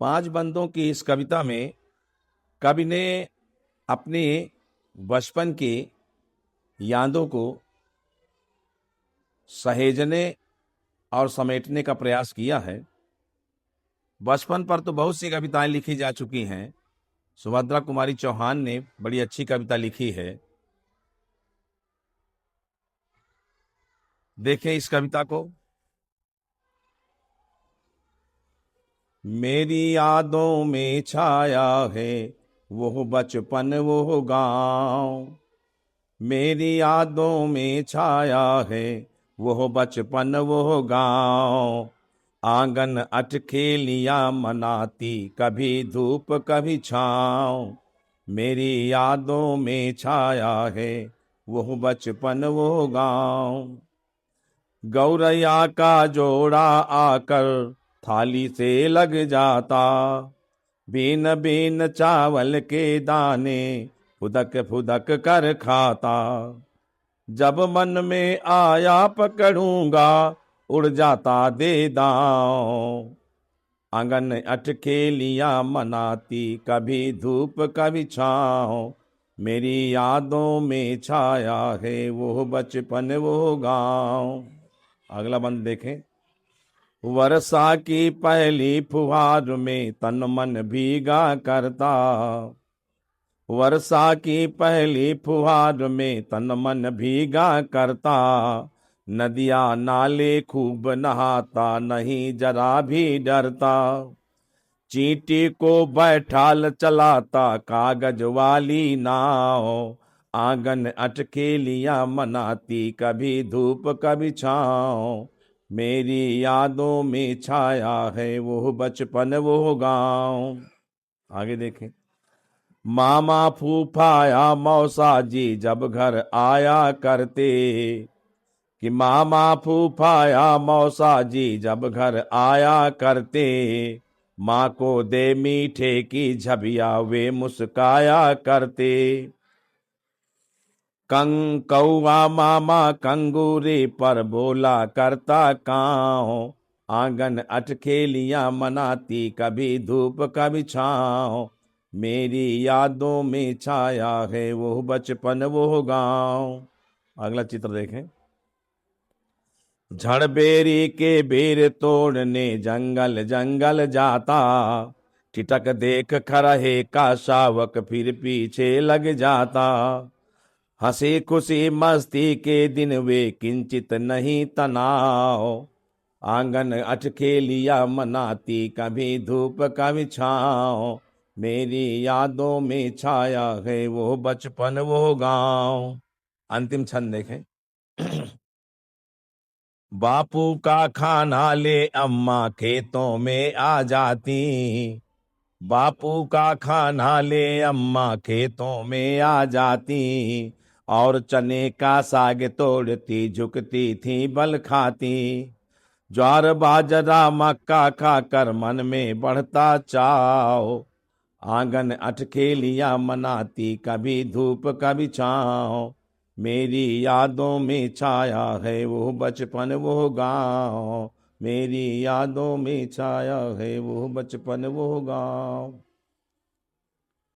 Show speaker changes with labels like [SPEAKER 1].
[SPEAKER 1] पांच बंदों की इस कविता में कवि ने अपने बचपन की यादों को सहेजने और समेटने का प्रयास किया है। बचपन पर तो बहुत सी कविताएं लिखी जा चुकी हैं। सुभद्रा कुमारी चौहान ने बड़ी अच्छी कविता लिखी है। देखें इस कविता को। मेरी यादों में छाया है वो बचपन वो गांव। मेरी यादों में छाया है वो बचपन वो गांव। आंगन अटखेलियां मनाती कभी धूप कभी छाँव। मेरी यादों में छाया है वो बचपन वो गांव। गौरैया का जोड़ा आकर थाली से लग जाता। बीन बीन चावल के दाने फुदक फुदक कर खाता। जब मन में आया पकड़ूंगा उड़ जाता दे दांव। आंगन अटखेलियां मनाती कभी धूप कभी छाँव। मेरी यादों में छाया है वो बचपन वो गांव। अगला बंद देखें। वर्षा की पहली फुहार में तन मन भीगा करता। वर्षा की पहली फुहार में तन मन भीगा करता। नदियां नाले खूब नहाता नहीं जरा भी डरता। चींटी को बैठाल चलाता कागज वाली नाव। आंगन अटखेलियां मनाती कभी धूप कभी छाँव। मेरी यादों में छाया है वो बचपन वो गांव। आगे देखें। मामा फूफाया मौसा जी जब घर आया करते। कि मामा फूफाया मौसा जी जब घर आया करते। माँ को दे मीठे की झबिया वे मुस्काया करते। कौआ मामा कंगूरे पर बोला करता काँव। आंगन अटखेलियां मनाती कभी धूप कभी छाँव। मेरी यादों में छाया है वो बचपन वो गांव। अगला चित्र देखें। झड़बेरी के बेर तोड़ने जंगल जंगल जाता। ठिठक देख खरहे का शावक फिर पीछे लग जाता। हंसी खुशी मस्ती के दिन वे किंचित नहीं तनाव। आंगन अटखेलियां मनाती कभी धूप कभी छाँव। मेरी यादों में छाया है वो बचपन वो गांव। अंतिम छंद देखें। बापू का खाना ले अम्मा खेतों में आ जाती। बापू का खाना ले अम्मा खेतों में आ जाती। और चने का साग तोड़ती झुकती थी बल खाती। ज्वार बाजरा मक्का खाकर मन में बढ़ता चाव। आंगन अटखेलियां मनाती कभी धूप कभी छाँव। मेरी यादों में छाया है वो बचपन वो गांव। मेरी यादों में छाया है वो बचपन वो गांव।